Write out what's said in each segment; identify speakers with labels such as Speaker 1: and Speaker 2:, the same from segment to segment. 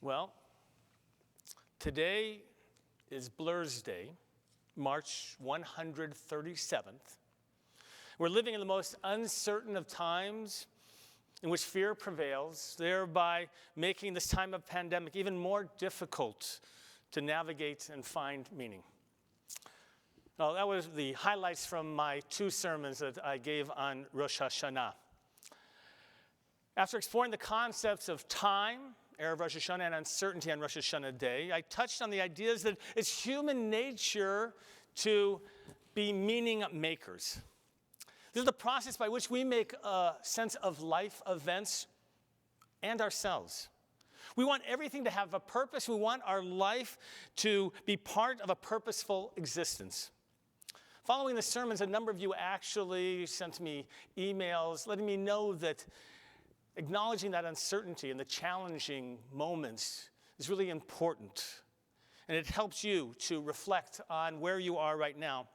Speaker 1: Well, today is Blur's Day, March 137th. We're living in the most uncertain of times in which fear prevails, thereby making this time of pandemic even more difficult to navigate and find meaning. Well, that was the highlights from my two sermons that I gave on Rosh Hashanah. After exploring the concepts of time, Erev Rosh Hashanah, and uncertainty on Rosh Hashanah Day, I touched on the ideas that it's human nature to be meaning makers. This is the process by which we make a sense of life events and ourselves. We want everything to have a purpose. We want our life to be part of a purposeful existence. Following the sermons, a number of you actually sent me emails letting me know that acknowledging that uncertainty and the challenging moments is really important. And it helps you to reflect on where you are right now.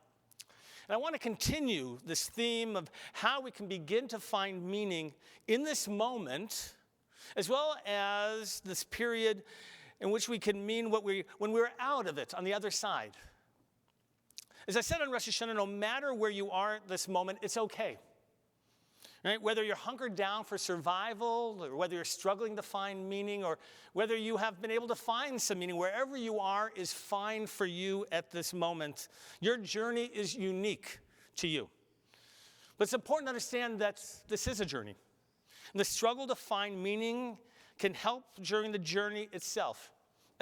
Speaker 1: And I want to continue this theme of how we can begin to find meaning in this moment, as well as this period in which we can mean when we're out of it on the other side. As I said on Rosh Hashanah, no matter where you are at this moment, it's okay. Right? Whether you're hunkered down for survival, or whether you're struggling to find meaning, or whether you have been able to find some meaning, wherever you are is fine for you at this moment. Your journey is unique to you. But it's important to understand that this is a journey. And the struggle to find meaning can help during the journey itself,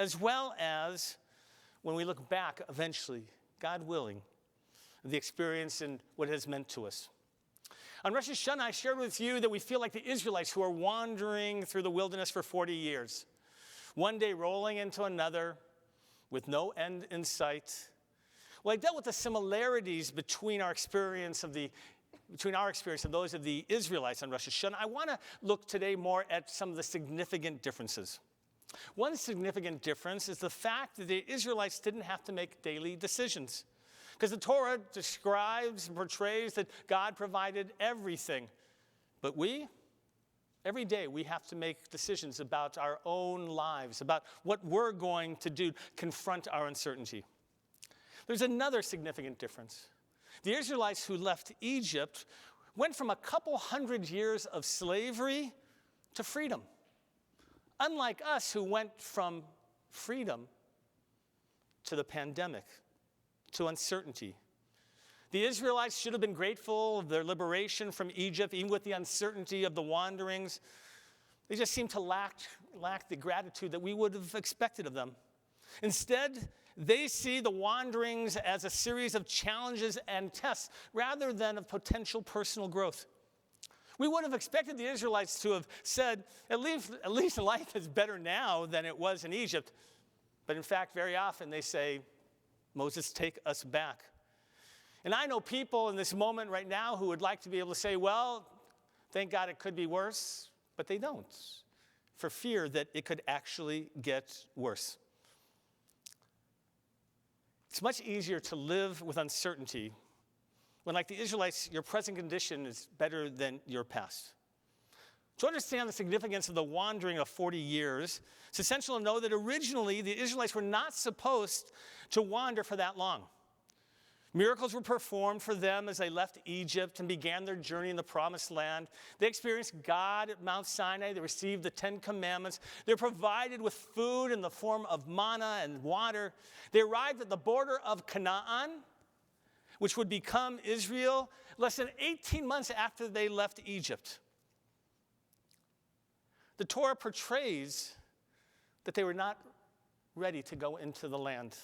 Speaker 1: as well as when we look back eventually, God willing, the experience and what it has meant to us. On Rosh Hashanah, I shared with you that we feel like the Israelites who are wandering through the wilderness for 40 years, one day rolling into another with no end in sight. Well, I dealt with the similarities between our experience and those of the Israelites on Rosh Hashanah. I want to look today more at some of the significant differences. One significant difference is the fact that the Israelites didn't have to make daily decisions. Because the Torah describes and portrays that God provided everything. But every day we have to make decisions about our own lives, about what we're going to do, confront our uncertainty. There's another significant difference. The Israelites who left Egypt went from a couple hundred years of slavery to freedom. Unlike us who went from freedom to the pandemic, to uncertainty. The Israelites should have been grateful of their liberation from Egypt, even with the uncertainty of the wanderings. They just seemed to lack the gratitude that we would have expected of them. Instead, they see the wanderings as a series of challenges and tests rather than of potential personal growth. We would have expected the Israelites to have said, at least life is better now than it was in Egypt. But in fact, very often they say, Moses, take us back. And I know people in this moment right now who would like to be able to say, well, thank God it could be worse, but they don't, for fear that it could actually get worse. It's much easier to live with uncertainty when, like the Israelites, your present condition is better than your past. To understand the significance of the wandering of 40 years, it's essential to know that originally the Israelites were not supposed to wander for that long. Miracles were performed for them as they left Egypt and began their journey in the Promised Land. They experienced God at Mount Sinai. They received the 10 Commandments. They were provided with food in the form of manna and water. They arrived at the border of Canaan, which would become Israel, less than 18 months after they left Egypt. The Torah portrays that they were not ready to go into the land.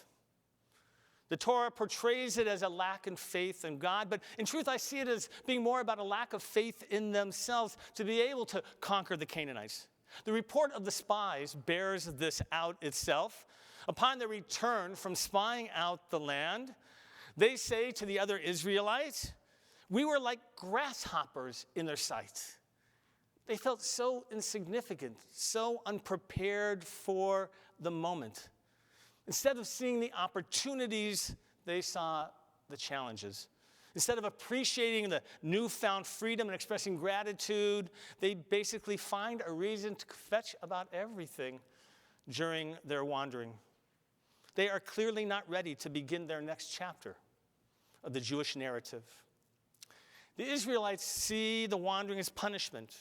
Speaker 1: The Torah portrays it as a lack in faith in God, but in truth, I see it as being more about a lack of faith in themselves to be able to conquer the Canaanites. The report of the spies bears this out itself. Upon their return from spying out the land, they say to the other Israelites, "We were like grasshoppers in their sight." They felt so insignificant, so unprepared for the moment. Instead of seeing the opportunities, they saw the challenges. Instead of appreciating the newfound freedom and expressing gratitude, they basically find a reason to fetch about everything, during their wandering. They are clearly not ready to begin their next chapter of the Jewish narrative. The Israelites see the wandering as punishment,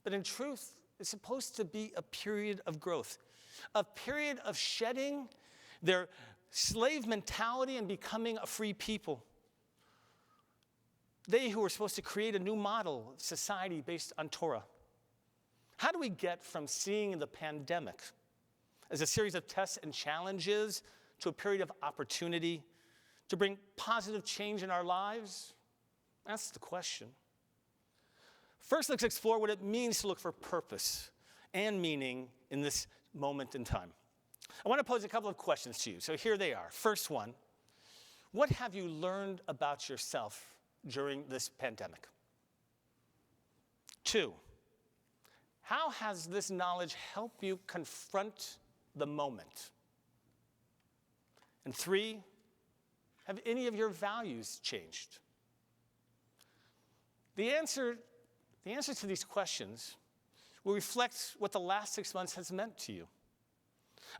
Speaker 1: but in truth, it's supposed to be a period of growth, a period of shedding their slave mentality and becoming a free people. They who were supposed to create a new model of society based on Torah. How do we get from seeing the pandemic as a series of tests and challenges to a period of opportunity to bring positive change in our lives? That's the question. First, let's explore what it means to look for purpose and meaning in this moment in time. I want to pose a couple of questions to you. So here they are. First one, what have you learned about yourself during this pandemic? 2, how has this knowledge helped you confront the moment? And 3, have any of your values changed? The answer to these questions will reflect what the last 6 months has meant to you.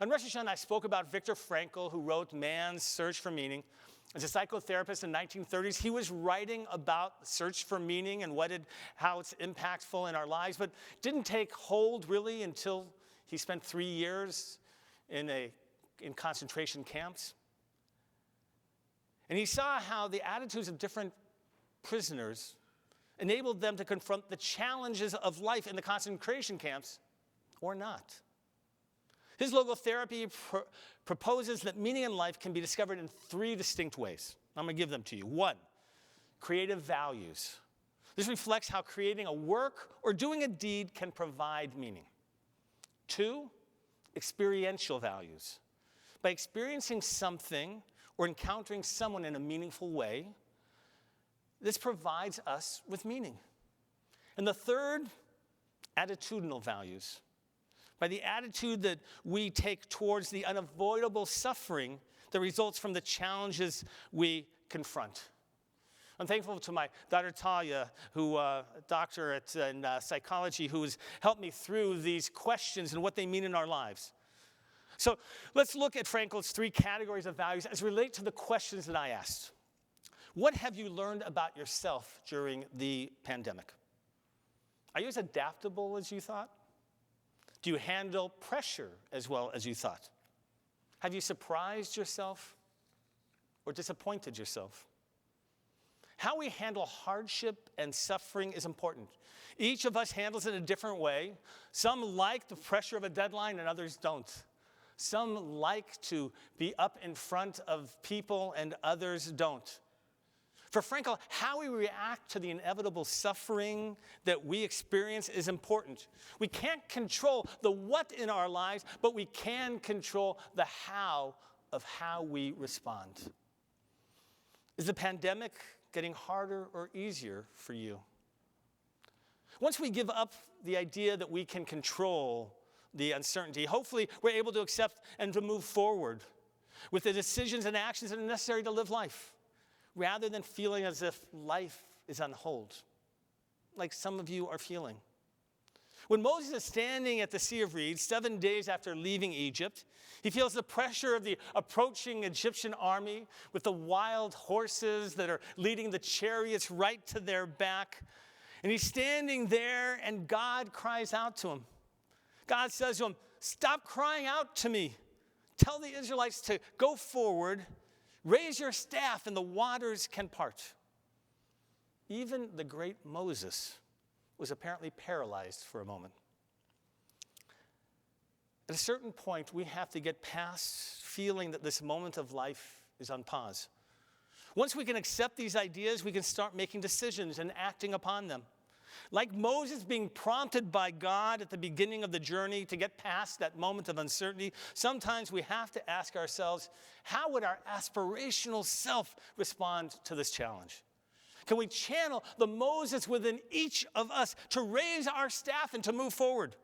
Speaker 1: On Rosh Hashanah, I spoke about Viktor Frankl, who wrote Man's Search for Meaning. As a psychotherapist in the 1930s, he was writing about the search for meaning and how it's impactful in our lives, but didn't take hold really until he spent 3 years in concentration camps. And he saw how the attitudes of different prisoners enabled them to confront the challenges of life in the concentration camps or not. His logotherapy proposes that meaning in life can be discovered in 3 distinct ways. I'm going to give them to you. 1, creative values. This reflects how creating a work or doing a deed can provide meaning. 2, experiential values. By experiencing something or encountering someone in a meaningful way, this provides us with meaning. And the 3rd, attitudinal values. By the attitude that we take towards the unavoidable suffering that results from the challenges we confront. I'm thankful to my daughter Talia, who a doctor in psychology, who has helped me through these questions and what they mean in our lives. So let's look at Frankl's 3 categories of values as relate to the questions that I asked. What have you learned about yourself during the pandemic? Are you as adaptable as you thought? Do you handle pressure as well as you thought? Have you surprised yourself or disappointed yourself? How we handle hardship and suffering is important. Each of us handles it a different way. Some like the pressure of a deadline and others don't. Some like to be up in front of people and others don't. For Frankl, how we react to the inevitable suffering that we experience is important. We can't control the what in our lives, but we can control the how of how we respond. Is the pandemic getting harder or easier for you? Once we give up the idea that we can control the uncertainty, hopefully we're able to accept and to move forward with the decisions and actions that are necessary to live life, rather than feeling as if life is on hold, like some of you are feeling. When Moses is standing at the Sea of Reeds 7 days after leaving Egypt, he feels the pressure of the approaching Egyptian army with the wild horses that are leading the chariots right to their back. And he's standing there, and God cries out to him. God says to him, "Stop crying out to me. Tell the Israelites to go forward. Raise your staff and the waters can part." Even the great Moses was apparently paralyzed for a moment. At a certain point, we have to get past feeling that this moment of life is on pause. Once we can accept these ideas, we can start making decisions and acting upon them. Like Moses being prompted by God at the beginning of the journey to get past that moment of uncertainty, sometimes we have to ask ourselves, how would our aspirational self respond to this challenge? Can we channel the Moses within each of us to raise our staff and to move forward?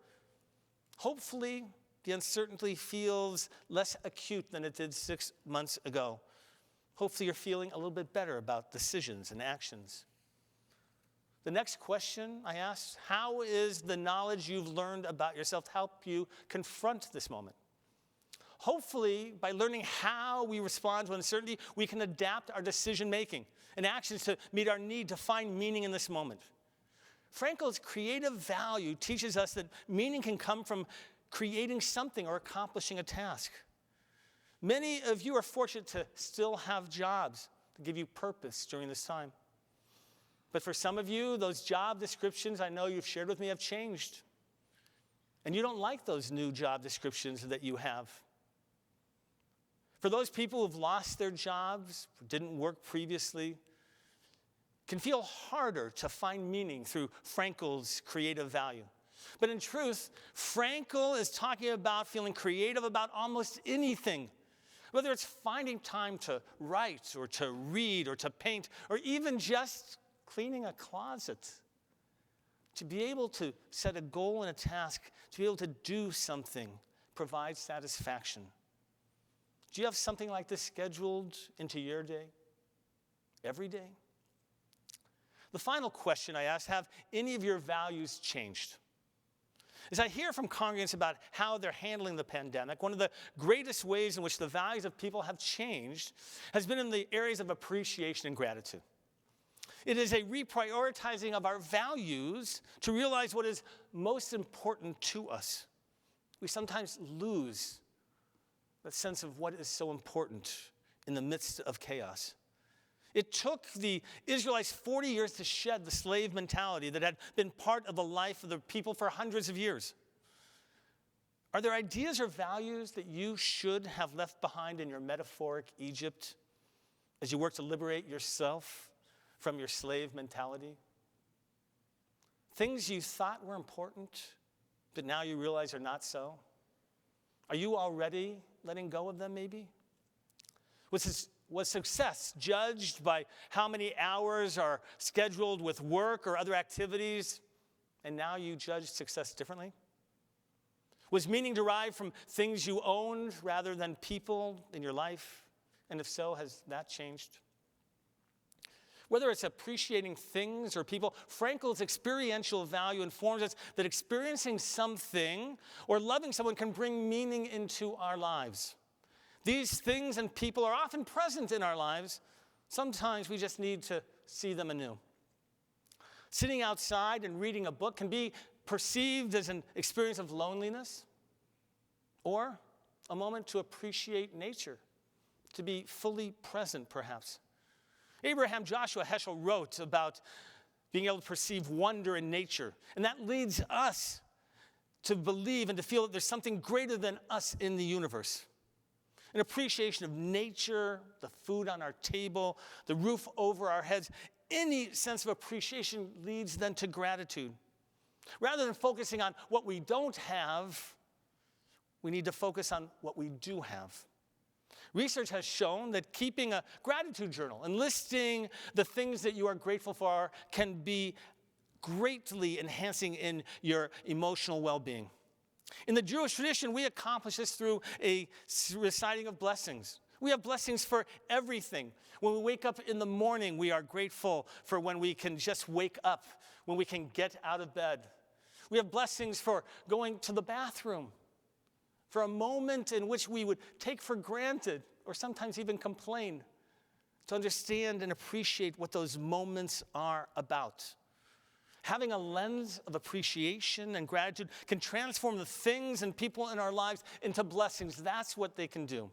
Speaker 1: Hopefully, the uncertainty feels less acute than it did 6 months ago. Hopefully, you're feeling a little bit better about decisions and actions. The next question I asked, how is the knowledge you've learned about yourself help you confront this moment? Hopefully, by learning how we respond to uncertainty, we can adapt our decision-making and actions to meet our need to find meaning in this moment. Frankl's creative value teaches us that meaning can come from creating something or accomplishing a task. Many of you are fortunate to still have jobs to give you purpose during this time. But for some of you, those job descriptions I know you've shared with me have changed. And you don't like those new job descriptions that you have. For those people who've lost their jobs, didn't work previously, it can feel harder to find meaning through Frankl's creative value. But in truth, Frankl is talking about feeling creative about almost anything. Whether it's finding time to write or to read or to paint or even just cleaning a closet. To be able to set a goal and a task, to be able to do something, provides satisfaction. Do you have something like this scheduled into your day? Every day? The final question I ask, have any of your values changed? As I hear from congregants about how they're handling the pandemic, one of the greatest ways in which the values of people have changed has been in the areas of appreciation and gratitude. It is a reprioritizing of our values to realize what is most important to us. We sometimes lose that sense of what is so important in the midst of chaos. It took the Israelites 40 years to shed the slave mentality that had been part of the life of the people for hundreds of years. Are there ideas or values that you should have left behind in your metaphoric Egypt as you work to liberate yourself from your slave mentality? Things you thought were important, but now you realize are not so? Are you already letting go of them, maybe? Was success judged by how many hours are scheduled with work or other activities, and now you judge success differently? Was meaning derived from things you owned rather than people in your life? And if so, has that changed? Whether it's appreciating things or people, Frankl's experiential value informs us that experiencing something or loving someone can bring meaning into our lives. These things and people are often present in our lives. Sometimes we just need to see them anew. Sitting outside and reading a book can be perceived as an experience of loneliness or a moment to appreciate nature, to be fully present, perhaps. Abraham Joshua Heschel wrote about being able to perceive wonder in nature, and that leads us to believe and to feel that there's something greater than us in the universe. An appreciation of nature, the food on our table, the roof over our heads, any sense of appreciation leads then to gratitude. Rather than focusing on what we don't have, we need to focus on what we do have. Research has shown that keeping a gratitude journal and listing the things that you are grateful for can be greatly enhancing in your emotional well-being. In the Jewish tradition, we accomplish this through a reciting of blessings. We have blessings for everything. When we wake up in the morning, we are grateful for when we can just wake up, when we can get out of bed. We have blessings for going to the bathroom, for a moment in which we would take for granted or sometimes even complain, to understand and appreciate what those moments are about. Having a lens of appreciation and gratitude can transform the things and people in our lives into blessings. That's what they can do.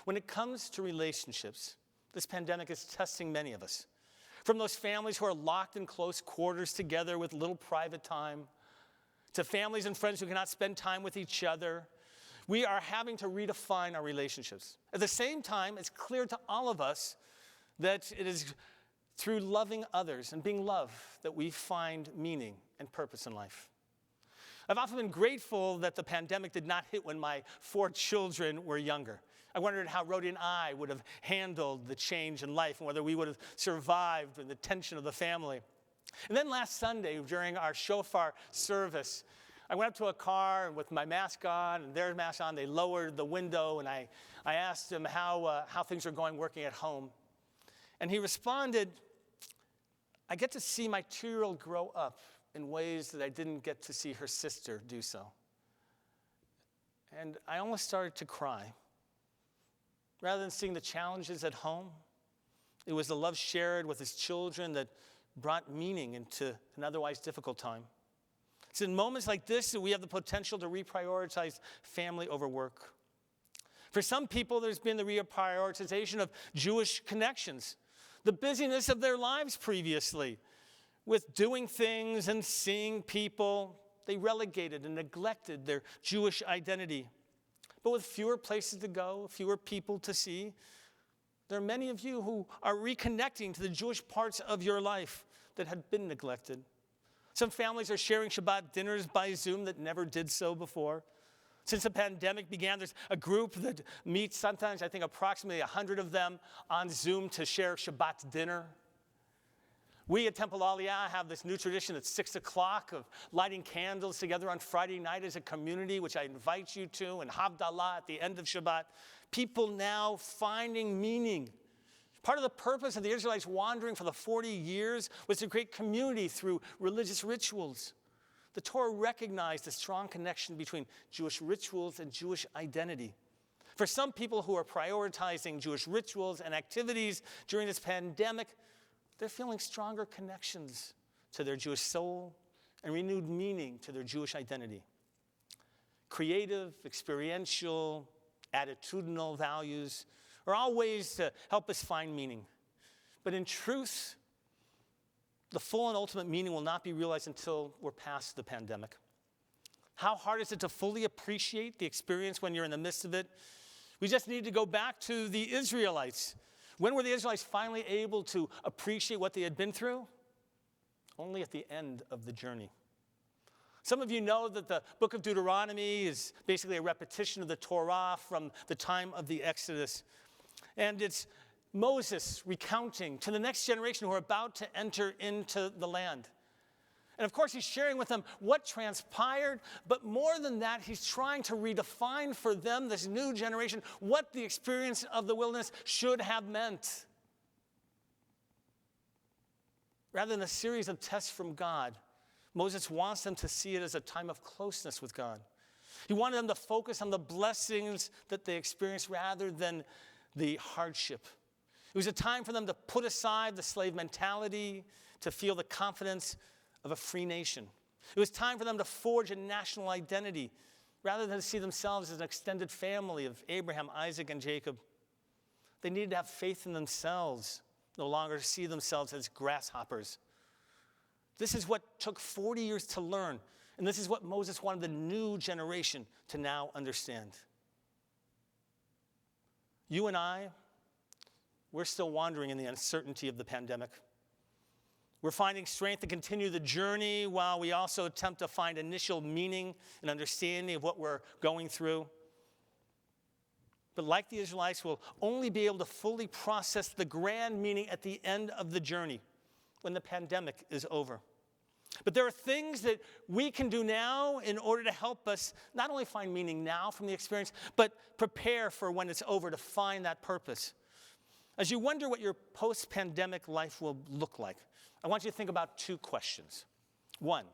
Speaker 1: When it comes to relationships, this pandemic is testing many of us. From those families who are locked in close quarters together with little private time, to families and friends who cannot spend time with each other, we are having to redefine our relationships. At the same time, it's clear to all of us that it is through loving others and being loved that we find meaning and purpose in life. I've often been grateful that the pandemic did not hit when my 4 children were younger. I wondered how Rhodey and I would have handled the change in life and whether we would have survived the tension of the family. And then last Sunday, during our shofar service, I went up to a car with my mask on and their mask on. They lowered the window, and I asked him how things are going working at home. And he responded, I get to see my 2-year-old grow up in ways that I didn't get to see her sister do so. and I almost started to cry. Rather than seeing the challenges at home, it was the love shared with his children that brought meaning into an otherwise difficult time. It's in moments like this that we have the potential to reprioritize family over work. For some people, there's been the reprioritization of Jewish connections, the busyness of their lives previously. With doing things and seeing people, they relegated and neglected their Jewish identity. But with fewer places to go, fewer people to see, there are many of you who are reconnecting to the Jewish parts of your life that had been neglected. Some families are sharing Shabbat dinners by Zoom that never did so before. Since the pandemic began, there's a group that meets sometimes, I think approximately 100 of them on Zoom to share Shabbat dinner. We at Temple Aliyah have this new tradition at 6 o'clock of lighting candles together on Friday night as a community, which I invite you to, and Havdalah at the end of Shabbat. People now finding meaning. Part of the purpose of the Israelites wandering for the 40 years was to create community through religious rituals. The Torah recognized a strong connection between Jewish rituals and Jewish identity. For some people who are prioritizing Jewish rituals and activities during this pandemic, they're feeling stronger connections to their Jewish soul and renewed meaning to their Jewish identity. Creative, experiential, attitudinal values are all ways to help us find meaning. But in truth, the full and ultimate meaning will not be realized until we're past the pandemic. How hard is it to fully appreciate the experience when you're in the midst of it? We just need to go back to the Israelites. When were the Israelites finally able to appreciate what they had been through? Only at the end of the journey. Some of you know that the book of Deuteronomy is basically a repetition of the Torah from the time of the Exodus. And it's Moses recounting to the next generation who are about to enter into the land. And of course, he's sharing with them what transpired, but more than that, he's trying to redefine for them, this new generation, what the experience of the wilderness should have meant. Rather than a series of tests from God, Moses wants them to see it as a time of closeness with God. He wanted them to focus on the blessings that they experienced rather than the hardship. It was a time for them to put aside the slave mentality, to feel the confidence of a free nation. It was time for them to forge a national identity rather than see themselves as an extended family of Abraham, Isaac, and Jacob. They needed to have faith in themselves, no longer see themselves as grasshoppers. This is what took 40 years to learn, and this is what Moses wanted the new generation to now understand. You and I, we're still wandering in the uncertainty of the pandemic. We're finding strength to continue the journey while we also attempt to find initial meaning and understanding of what we're going through. But like the Israelites, we'll only be able to fully process the grand meaning at the end of the journey, when the pandemic is over. But there are things that we can do now in order to help us not only find meaning now from the experience, but prepare for when it's over to find that purpose. As you wonder what your post-pandemic life will look like, I want you to think about two questions. One,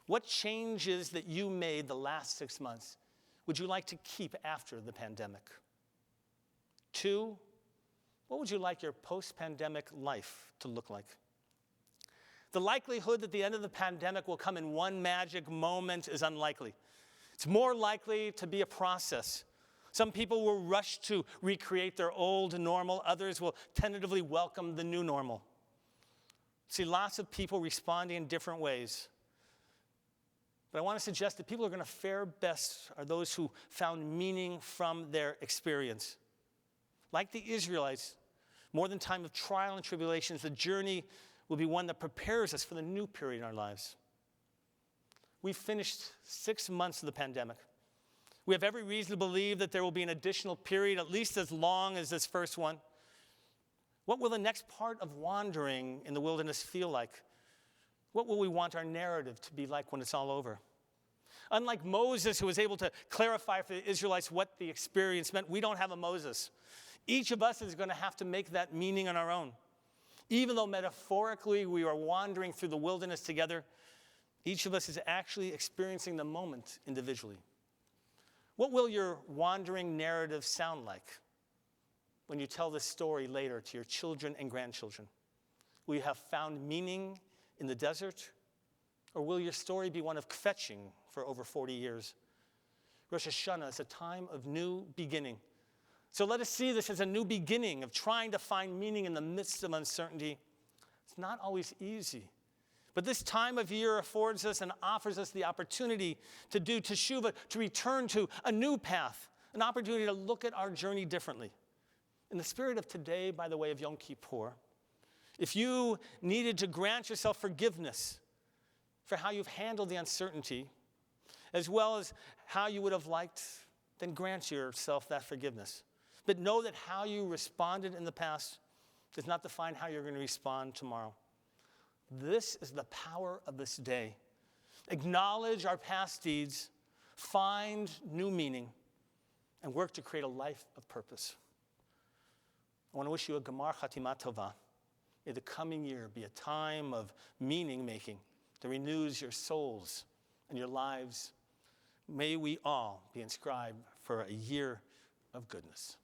Speaker 1: what changes that you made the last 6 months would you like to keep after the pandemic? Two, what would you like your post-pandemic life to look like? The likelihood that the end of the pandemic will come in one magic moment is unlikely. It's more likely to be a process. Some people will rush to recreate their old normal. Others will tentatively welcome the new normal. See, lots of people responding in different ways. But I want to suggest that people who are going to fare best are those who found meaning from their experience. Like the Israelites, more than time of trial and tribulations, the journey will be one that prepares us for the new period in our lives. We've finished 6 months of the pandemic. We have every reason to believe that there will be an additional period, at least as long as this first one. What will the next part of wandering in the wilderness feel like? What will we want our narrative to be like when it's all over? Unlike Moses, who was able to clarify for the Israelites what the experience meant, we don't have a Moses. Each of us is going to have to make that meaning on our own. Even though metaphorically we are wandering through the wilderness together, each of us is actually experiencing the moment individually. What will your wandering narrative sound like when you tell this story later to your children and grandchildren? Will you have found meaning in the desert? Or will your story be one of kvetching for over 40 years? Rosh Hashanah is a time of new beginning. So let us see this as a new beginning of trying to find meaning in the midst of uncertainty. It's not always easy. But this time of year affords us and offers us the opportunity to do teshuvah, to return to a new path, an opportunity to look at our journey differently. In the spirit of today, by the way of Yom Kippur, if you needed to grant yourself forgiveness for how you've handled the uncertainty, as well as how you would have liked, then grant yourself that forgiveness. But know that how you responded in the past does not define how you're going to respond tomorrow. This is the power of this day. Acknowledge our past deeds, find new meaning, and work to create a life of purpose. I want to wish you a Gemar Chatima Tova. May the coming year be a time of meaning making that renews your souls and your lives. May we all be inscribed for a year of goodness.